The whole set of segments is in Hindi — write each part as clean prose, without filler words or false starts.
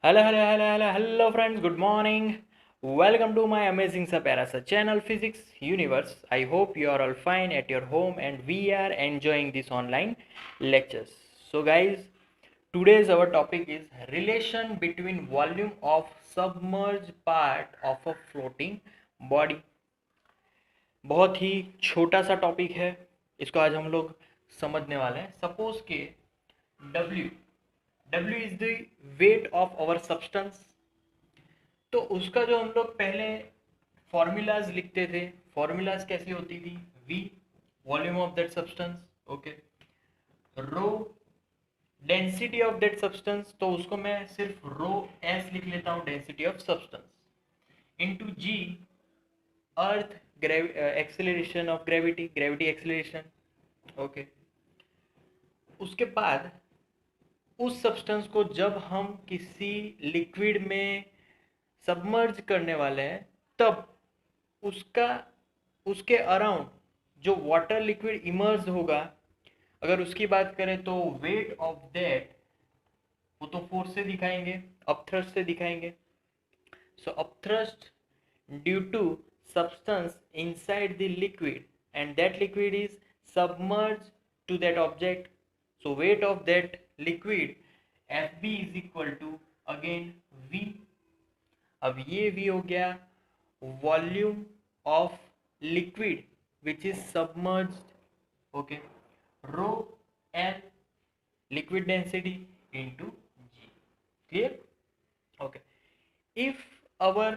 Hello friends, good morning. Welcome to my amazing Saparasa channel Physics Universe. I hope you are all fine at your home and we are enjoying this online lectures. So guys, today's our topic is relation between volume of submerged part of a floating body. बहुत ही छोटा सा टॉपिक है, इसको आज हम लोग समझने वाले हैं. सपोज के W W is the weight of our substance. तो उसका जो हम लोग पहले फॉर्मूलाज लिखते थे, फॉर्मूलाज कैसी होती थी? V volume of that substance, okay. Rho density of that substance, तो उसको मैं सिर्फ रो एस लिख लेता हूँ, density of substance. Into G earth acceleration of gravity, gravity acceleration, okay. उसके बाद उस सब्सटेंस को जब हम किसी लिक्विड में सबमर्ज करने वाले हैं, तब उसका उसके अराउंड जो वाटर लिक्विड इमर्ज होगा, अगर उसकी बात करें तो वेट ऑफ दैट, वो तो फोर्स से दिखाएंगे, अपथ्रस्ट से दिखाएंगे. So upthrust due to substance inside the liquid and that liquid is submerged to that object. So weight of that liquid Fb is equal to again V. अब ये V हो गया volume of liquid which is submerged, okay. Rho L liquid density into G. Clear? Okay. If our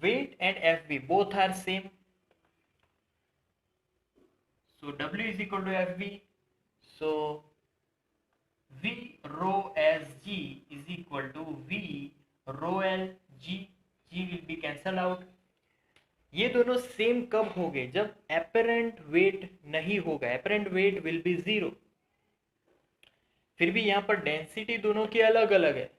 weight and Fb both are same, so W is equal to Fb, so V rho as G is equal to V rho L G. G will be cancelled out. ये दोनों सेम कब हो गए? जब apparent weight नहीं होगा, apparent weight will be 0. फिर भी यहाँ पर डेंसिटी दोनों की अलग अलग है.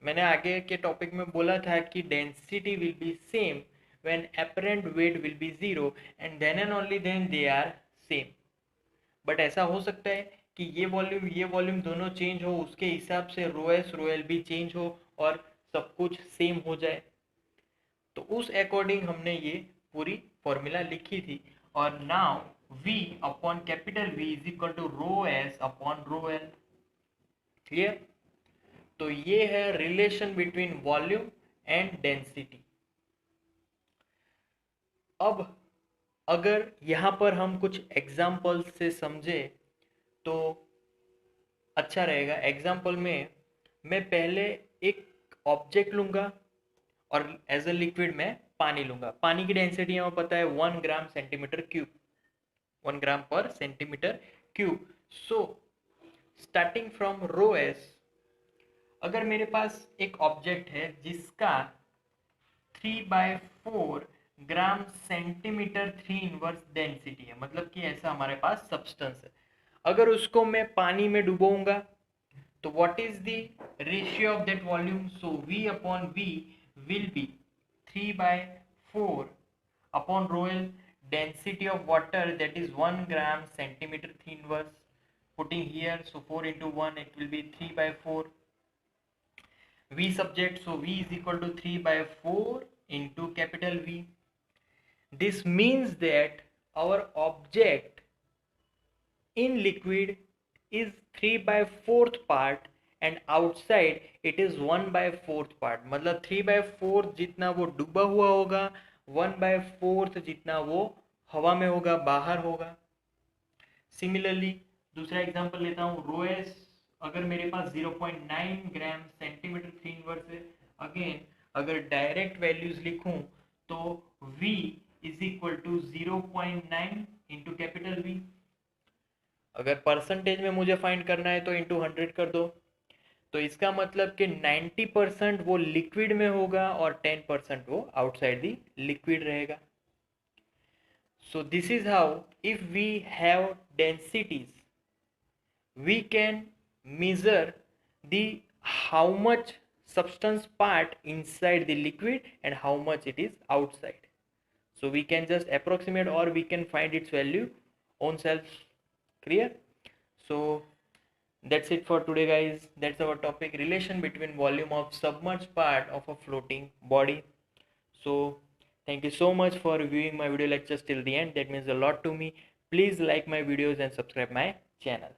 मैंने आगे के टॉपिक में बोला था कि density will be same when apparent weight will be 0 and then and only then they are same. But ऐसा हो सकता है कि ये वॉल्यूम दोनों चेंज हो, उसके हिसाब से रो एस रो एल भी चेंज हो और सब कुछ सेम हो जाए. तो उस अकॉर्डिंग हमने ये पूरी फॉर्मूला लिखी थी. और now V upon capital V is equal to rho S upon rho L. Clear? तो ये है relation between volume and density. अब अगर यहाँ पर हम कुछ एग्जाम्पल से समझे तो अच्छा रहेगा. एग्जाम्पल में मैं पहले एक ऑब्जेक्ट लूँगा और एज अ लिक्विड में पानी लूँगा. पानी की डेंसिटी हमें पता है 1 ग्राम सेंटीमीटर क्यूब, 1 ग्राम पर centimetre cube. So starting from rho S, अगर मेरे पास एक ऑब्जेक्ट है जिसका 3/4 ग्राम सेंटीमीटर 3 इनवर्स डेंसिटी है, मतलब कि ऐसा हमारे पास सब्सटेंस है. अगर उसको मैं पानी में डुबोऊंगा तो what is the ratio of that volume? So V upon V will be 3/4 upon rho L, density of water that is 1 gram centimetre 3 inverse. Putting here, so 4 into 1 it will be 3/4. V subject, so V is equal to 3/4 into capital V. This means that our object in liquid is 3/4 part and outside it is 1/4 part. मतलब 3/4 जितना वो डूबा हुआ होगा, 1/4 जितना वो हवा में होगा, बाहर होगा. सिमिलरली दूसरा एग्जांपल लेता हूँ. रो एस अगर मेरे पास 0.9 ग्राम सेंटीमीटर 3 इनवर्स है. अगेन अगर डायरेक्ट वैल्यूज लिखूं तो V is equal to 0.9 into capital V. अगर परसेंटेज में मुझे फाइंड करना है तो इंटू 100 कर दो. तो इसका मतलब कि 90% वो लिक्विड में होगा और 10% वो आउटसाइड दी लिक्विड रहेगा. So this is how, if we have densities, we can measure the how much substance part inside the liquid and how much it is outside. So we can just approximate or we can find its value on self. Clear? So That's it for today, guys. That's our topic, relation between volume of submerged part of a floating body. So thank you so much for viewing my video lectures till the end. That means a lot to me. Please like my videos and subscribe my channel.